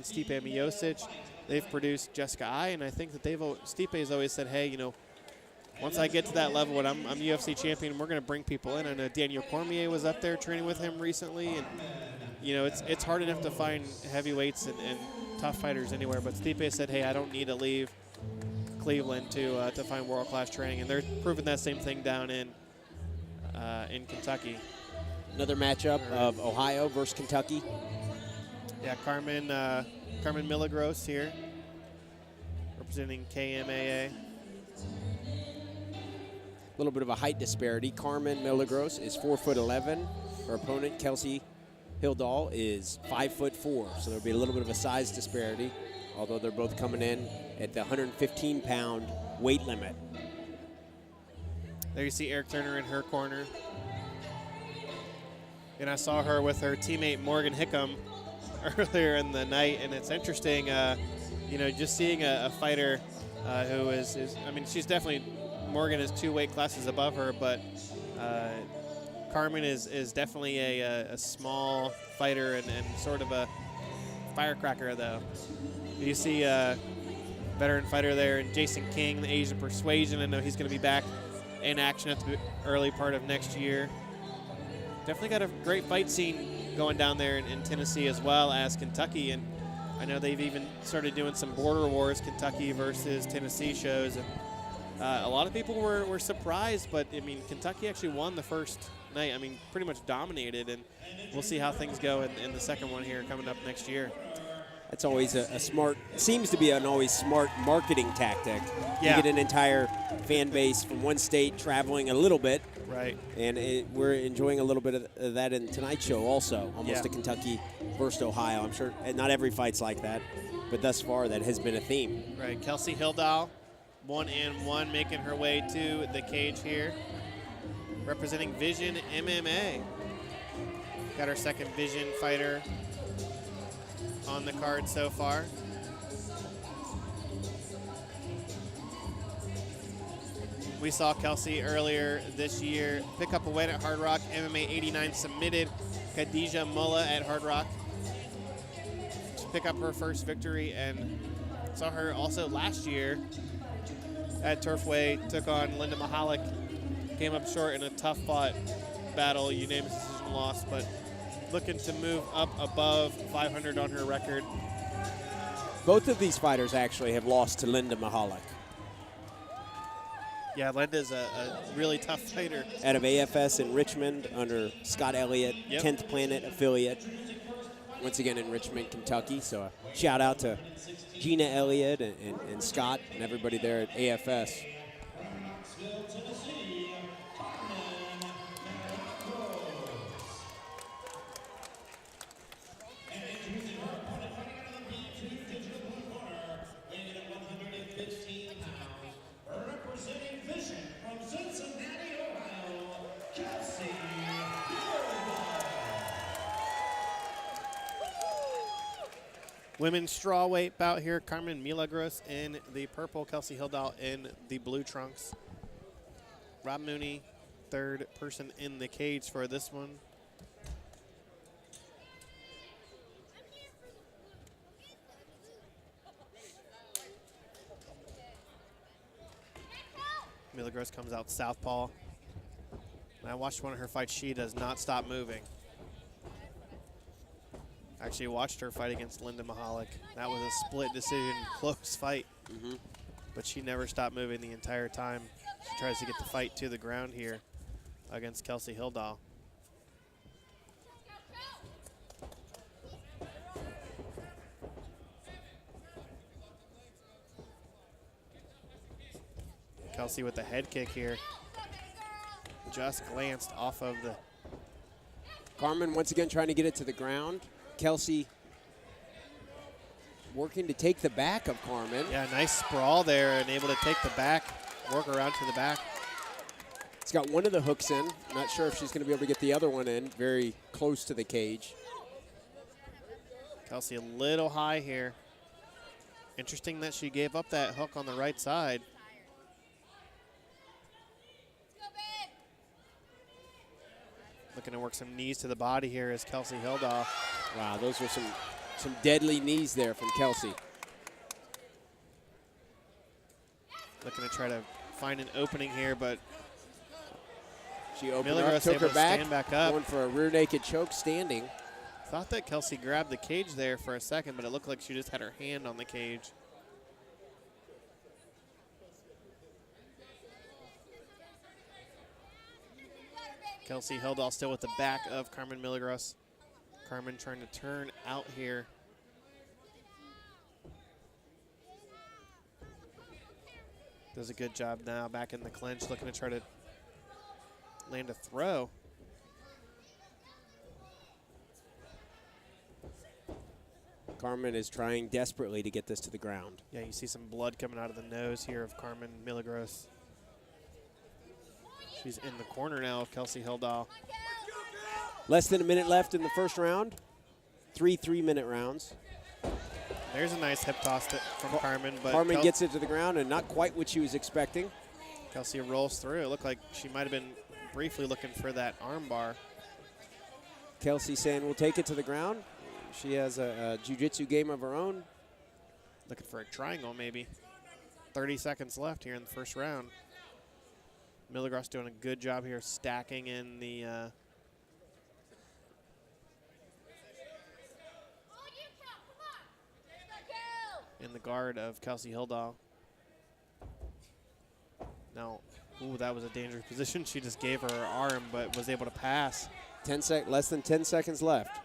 Stipe Miocic. They've produced Jessica Ai, and I think that Stipe's always said, hey, you know, once I get to that level and I'm UFC champion, we're going to bring people in. I know Daniel Cormier was up there training with him recently, and you know, it's hard enough to find heavyweights and tough fighters anywhere, but Stipe said, hey, I don't need to leave Cleveland to find world-class training, and they're proving that same thing down in Kentucky. Another matchup of Ohio versus Kentucky. Yeah, Carmen Milagros here, representing KMAA. A little bit of a height disparity. Carmen Milagros is 4'11". Her opponent, Kelsey Hildal, is 5'4". So there'll be a little bit of a size disparity, although they're both coming in at the 115-pound weight limit. There you see Eric Turner in her corner. And I saw her with her teammate Morgan Hickam earlier in the night, and it's interesting, you know, just seeing a fighter who is, I mean, she's definitely, Morgan is 2 weight classes above her, but Carmen is definitely a small fighter and sort of a firecracker, though. You see a veteran fighter there, and Jason King, the Asian Persuasion. I know he's going to be back in action at the early part of next year. Definitely got a great fight scene going down there in Tennessee as well as Kentucky, and I know they've even started doing some border wars, Kentucky versus Tennessee shows, and a lot of people were surprised, but I mean, Kentucky actually won the first night. I mean, pretty much dominated, and we'll see how things go in the second one here coming up next year. That's always a smart, seems to be an always smart marketing tactic. Yeah. You get an entire fan base from one state traveling a little bit. Right. And we're enjoying a little bit of that in tonight's show also, almost a Kentucky versus Ohio. I'm sure not every fight's like that, but thus far that has been a theme. Right, Kelsey Hildal, 1-1, making her way to the cage here, representing Vision MMA. Got our second Vision fighter on the card so far. We saw Kelsey earlier this year pick up a win at Hardrock. MMA 89 submitted Khadija Mullah at Hardrock to pick up her first victory, and saw her also last year at Turfway, took on Linda Mahalik, came up short in a tough fought battle, unanimous decision loss, but looking to move up above 500 on her record. Both of these fighters actually have lost to Linda Mahalik. Yeah, Linda's a really tough fighter. Out of AFS in Richmond under Scott Elliott, 10th Planet affiliate. Once again in Richmond, Kentucky. So a shout out to Gina Elliott and Scott and everybody there at AFS. Women's strawweight bout here. Carmen Milagros in the purple, Kelsey Hildal in the blue trunks. Rob Mooney, third person in the cage for this one. Milagros comes out southpaw. And I watched one of her fights. She does not stop moving. Actually watched her fight against Linda Mahalik. That was a split decision, close fight. But she never stopped moving the entire time. She tries to get the fight to the ground here against Kelsey Hildal. Kelsey with the head kick here. Just glanced off of the... Carmen once again trying to get it to the ground. Kelsey working to take the back of Carmen. Yeah, nice sprawl there and able to take the back, work around to the back. It's got one of the hooks in. Not sure if she's going to be able to get the other one in. Very close to the cage. Kelsey a little high here. Interesting that she gave up that hook on the right side. Looking to work some knees to the body here is Kelsey Hildal. Wow, those were some Some deadly knees there from Kelsey. Looking to try to find an opening here, but She opened Milagros up, took able her to stand back up. going for a rear naked choke standing. Thought that Kelsey grabbed the cage there for a second, but it looked like she just had her hand on the cage. Kelsey Hildal still with the back of Carmen Milagros. Carmen trying to turn out here. Does a good job now, back in the clinch, looking to try to land a throw. Carmen is trying desperately to get this to the ground. Yeah, you see some blood coming out of the nose here of Carmen Milagros. She's in the corner now of Kelsey Hildal. Less than a minute left in the first round. 3 3-minute rounds. There's a nice hip toss from Carmen, but Carmen gets it to the ground and not quite what she was expecting. Kelsey rolls through. It looked like she might have been briefly looking for that arm bar. Kelsey saying we'll take it to the ground. She has a jiu-jitsu game of her own. Looking for a triangle maybe. 30 seconds left here in the first round. Milagros doing a good job here stacking in the guard of Kelsey Hildal. Now, ooh, that was a dangerous position. She just gave her arm, but was able to pass. Less than 10 seconds left.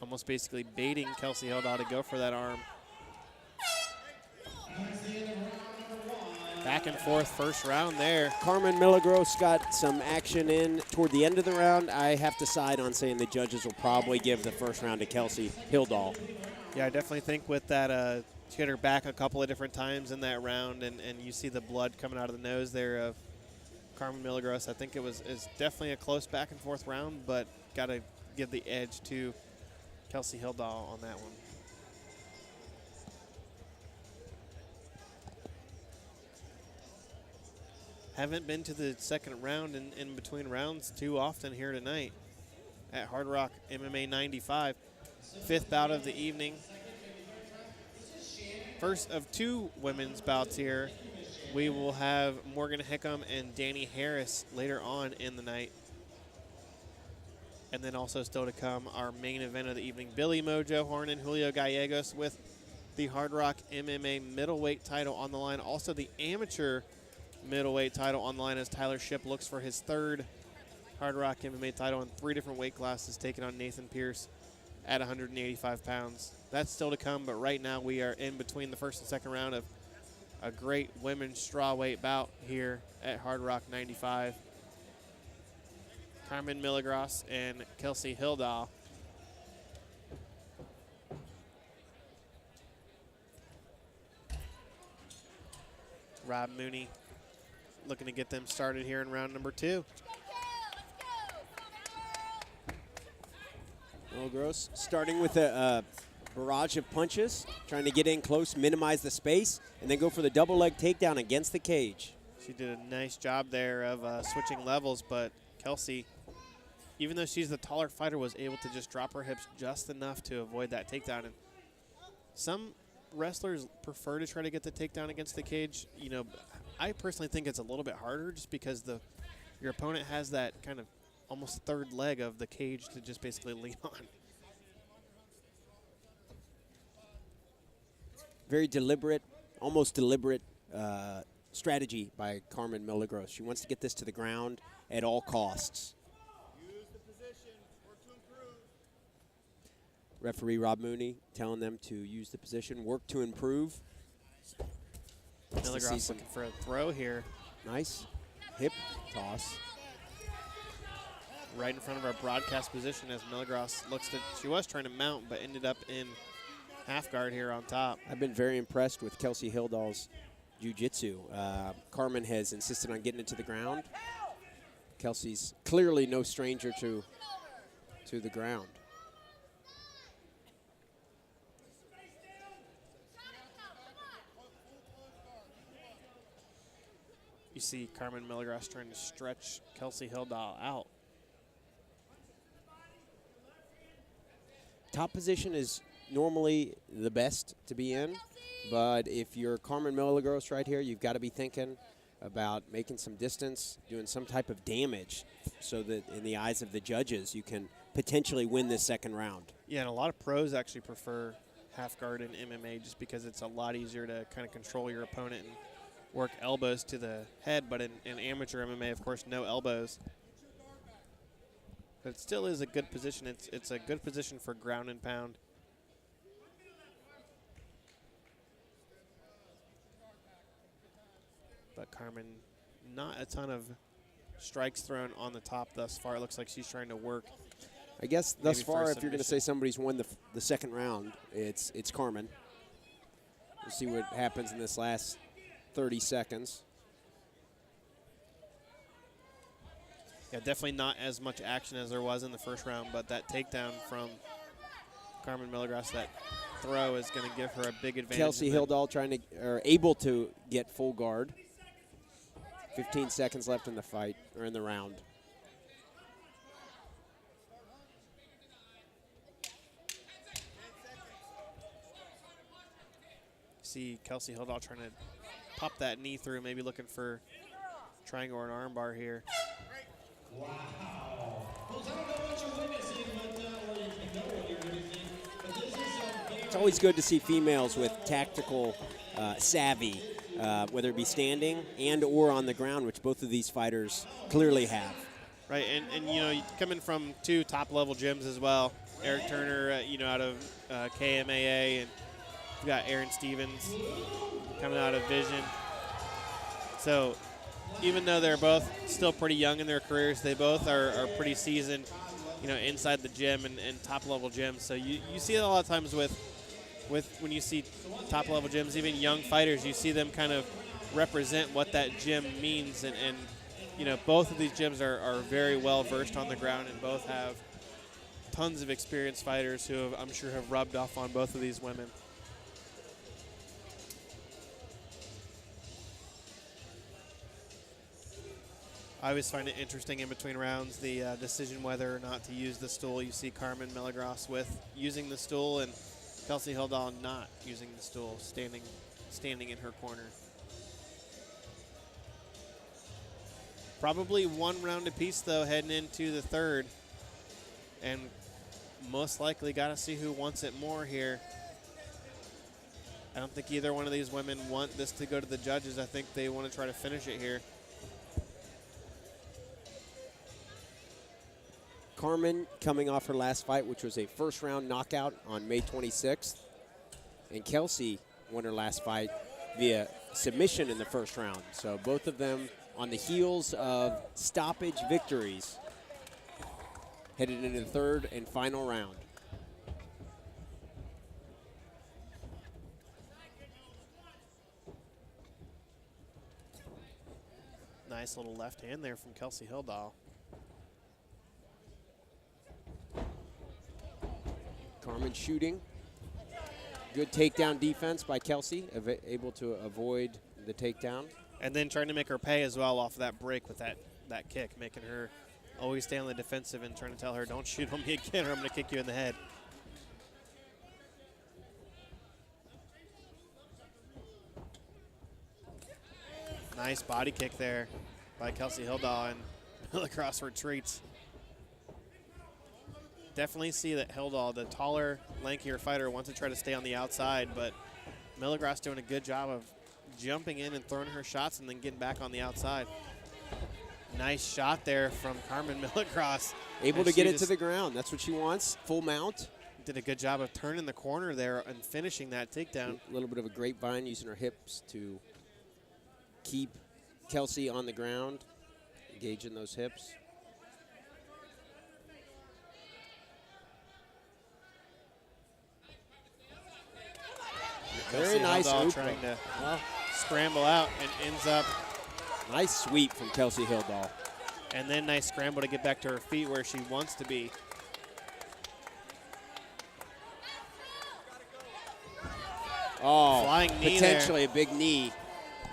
Almost basically baiting Kelsey Hildal to go for that arm. Back and forth first round there. Carmen Milagros got some action in toward the end of the round. I have to side on saying the judges will probably give the first round to Kelsey Hildal. Yeah, I definitely think with that, she hit her back a couple of different times in that round, and you see the blood coming out of the nose there of Carmen Milagros. I think it's definitely a close back and forth round, but got to give the edge to Kelsey Hildal on that one. Haven't been to the second round in between rounds too often here tonight at Hardrock MMA 95. 5th bout of the evening. First of 2 women's bouts here. We will have Morgan Hickam and Danny Harris later on in the night. And then also still to come, our main event of the evening, Billy Mojo Horn and Julio Gallegos with the Hardrock MMA middleweight title on the line. Also the amateur middleweight title on the line as Tyler Shipp looks for his 3rd Hardrock MMA title in 3 different weight classes, taking on Nathan Pierce at 185 pounds. That's still to come, but right now we are in between the first and second round of a great women's strawweight bout here at Hardrock 95. Carmen Milagros and Kelsey Hildal. Rob Mooney looking to get them started here in round number 2. Milagros starting with a barrage of punches, trying to get in close, minimize the space, and then go for the double leg takedown against the cage. She did a nice job there of switching levels, but Kelsey, even though she's the taller fighter, was able to just drop her hips just enough to avoid that takedown. And some wrestlers prefer to try to get the takedown against the cage. You know, I personally think it's a little bit harder just because your opponent has that kind of almost 3rd leg of the cage to just basically lean on. Very deliberate, almost deliberate strategy by Carmen Milagros. She wants to get this to the ground at all costs. Use the position, work to improve. Referee Rob Mooney telling them to use the position, work to improve. Milagros looking for a throw here. Nice hip toss. Right in front of our broadcast position as Milagros looks to, she was trying to mount, but ended up in half guard here on top. I've been very impressed with Kelsey Hildal's jiu-jitsu. Carmen has insisted on getting it to the ground. Kelsey's clearly no stranger to the ground. You see Carmen Milagros trying to stretch Kelsey Hildal out. top position is normally the best to be in, but if you're Carmen Milagros right here, you've got to be thinking about making some distance, doing some type of damage so that in the eyes of the judges you can potentially win this second round. Yeah, and a lot of pros actually prefer half guard in MMA just because it's a lot easier to kind of control your opponent and work elbows to the head, but in amateur MMA, of course, no elbows. But it still is a good position. It's a good position for ground and pound. But Carmen, not a ton of strikes thrown on the top thus far. It looks like she's trying to work. I guess thus Maybe for far, a if you're going to say somebody's won the second round, it's Carmen. We'll see what happens in this last 30 seconds. Yeah, definitely not as much action as there was in the first round, but that takedown from Carmen Milagros, that throw is going to give her a big advantage. Kelsey Hildal able to get full guard. 15 seconds left in the fight, or in the round. See Kelsey Hildal trying to pop that knee through, maybe looking for triangle or an arm bar here. Wow. Well, I don't know what you're witnessing, or you can know what you're witnessing, but this is It's always good to see females with tactical savvy, whether it be standing and or on the ground, which both of these fighters clearly have. Right, and you know, coming from two top-level gyms as well, Eric Turner, you know, out of KMAA, and we've got Aaron Stevens coming out of Vision. So even though they're both still pretty young in their careers, they both are pretty seasoned, you know, inside the gym and top-level gyms. So you see it a lot of times with when you see top-level gyms, even young fighters, you see them kind of represent what that gym means. And you know, both of these gyms are very well-versed on the ground, and both have tons of experienced fighters who I'm sure have rubbed off on both of these women. I always find it interesting in between rounds, the decision whether or not to use the stool. You see Carmen Milagros with using the stool, and Kelsey Hildal not using the stool, standing in her corner. Probably one round apiece, though, heading into the third. And most likely got to see who wants it more here. I don't think either one of these women want this to go to the judges. I think they want to try to finish it here. Carmen coming off her last fight, which was a first-round knockout on May 26th. And Kelsey won her last fight via submission in the first round. So both of them on the heels of stoppage victories, headed into the third and final round. Nice little left hand there from Kelsey Hildal. Carmen shooting. Good takedown defense by Kelsey, able to avoid the takedown. And then trying to make her pay as well off of that break with that kick, making her always stay on the defensive and trying to tell her, don't shoot on me again or I'm going to kick you in the head. Nice body kick there by Kelsey Hildal, and Milagros retreats. Definitely see that Hildal, the taller, lankier fighter, wants to try to stay on the outside, but Milagros doing a good job of jumping in and throwing her shots and then getting back on the outside. Nice shot there from Carmen Milagros. Able to get it to the ground. That's what she wants. Full mount. Did a good job of turning the corner there and finishing that takedown. A little bit of a grapevine, using her hips to keep Kelsey on the ground, engaging those hips. Very nice Hildal trying to scramble out and ends up. Nice sweep from Kelsey Hildal. And then nice scramble to get back to her feet where she wants to be. Oh, flying knee potentially there. A big knee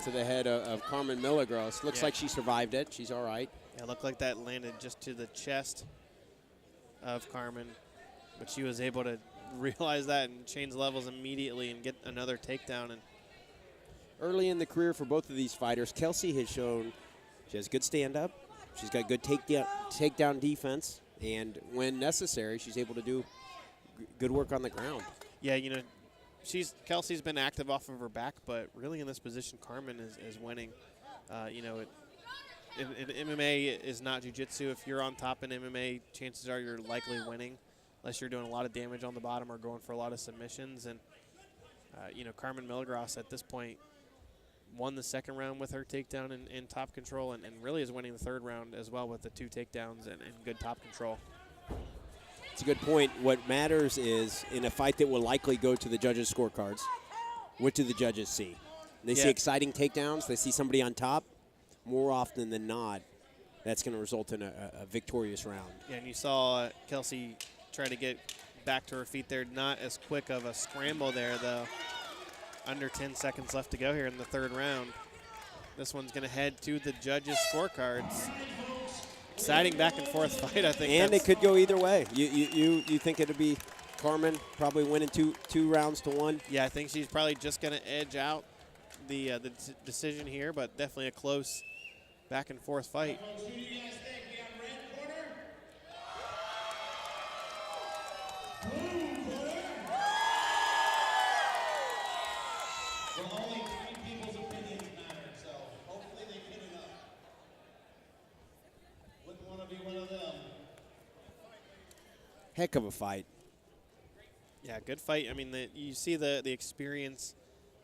to the head of Carmen Milagros. Looks like she survived it. She's all right. Yeah, it looked like that landed just to the chest of Carmen, but she was able to realize that and change levels immediately and get another takedown. And early in the career for both of these fighters, Kelsey has shown she has good stand-up. She's got good takedown defense. And when necessary, she's able to do good work on the ground. yeah, you know, Kelsey's been active off of her back, but really in this position, Carmen is winning. You know, MMA is not jiu-jitsu. If you're on top in MMA, chances are you're likely winning, unless you're doing a lot of damage on the bottom or going for a lot of submissions. And, you know, Carmen Milagros at this point won the second round with her takedown in top control and really is winning the third round as well with the 2 takedowns and good top control. It's a good point. What matters is, in a fight that will likely go to the judges' scorecards, what do the judges see? They see exciting takedowns. They see somebody on top. More often than not, that's going to result in a victorious round. Yeah, and you saw Kelsey try to get back to her feet there. Not as quick of a scramble there, though. Under 10 seconds left to go here in the third round. This one's going to head to the judges' scorecards. Exciting back and forth fight, I think. And it could go either way. You think it'll be Carmen probably winning two rounds to 1? Yeah, I think she's probably just going to edge out the decision here, but definitely a close back and forth fight. Who do you guys think? We got red corner. Blue corner. Well, only 3 people's opinions matter, so hopefully they get it up. Wouldn't want to be one of them. Heck of a fight. Yeah, good fight. I mean, you see the experience,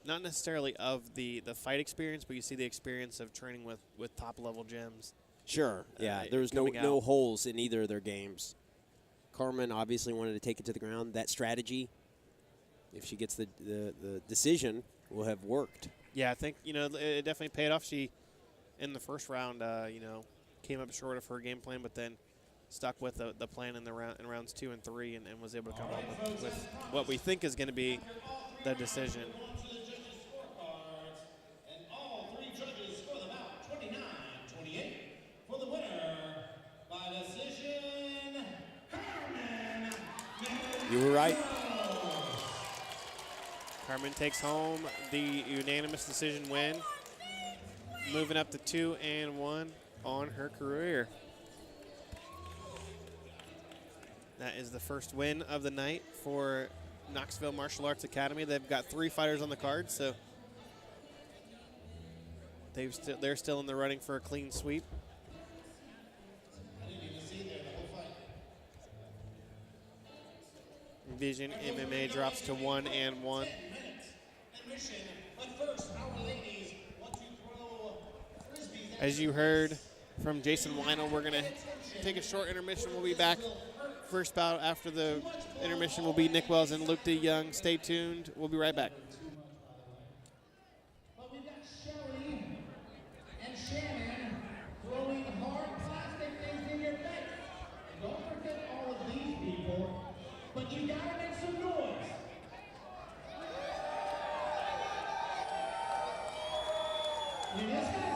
not necessarily of the fight experience, but you see the experience of training with top-level gyms. Sure, yeah. There's no holes in either of their games. Carmen obviously wanted to take it to the ground. That strategy, if she gets the decision, will have worked. Yeah, I think, you know, it definitely paid off. She, in the first round, you know, came up short of her game plan, but then stuck with the plan in rounds 2 and 3 and was able to come up with what we think is going to be the decision. And all 3 judges score them out 29-28 for the winner by decision, Carmen. You were right. Carmen takes home the unanimous decision win, moving up to 2-1 on her career. That is the first win of the night for Knoxville Martial Arts Academy. They've got 3 fighters on the card, so they're still in the running for a clean sweep. Vision MMA drops to 1-1. As you heard from Jason Weinel, we're going to take a short intermission. We'll be back. First bout after the intermission will be Nick Wells and Luke DeYoung. Stay tuned. We'll be right back. But we've got Shelly and Shannon throwing hard plastic things in your face. Don't forget all of these people, but you gotta make some noise. You just gotta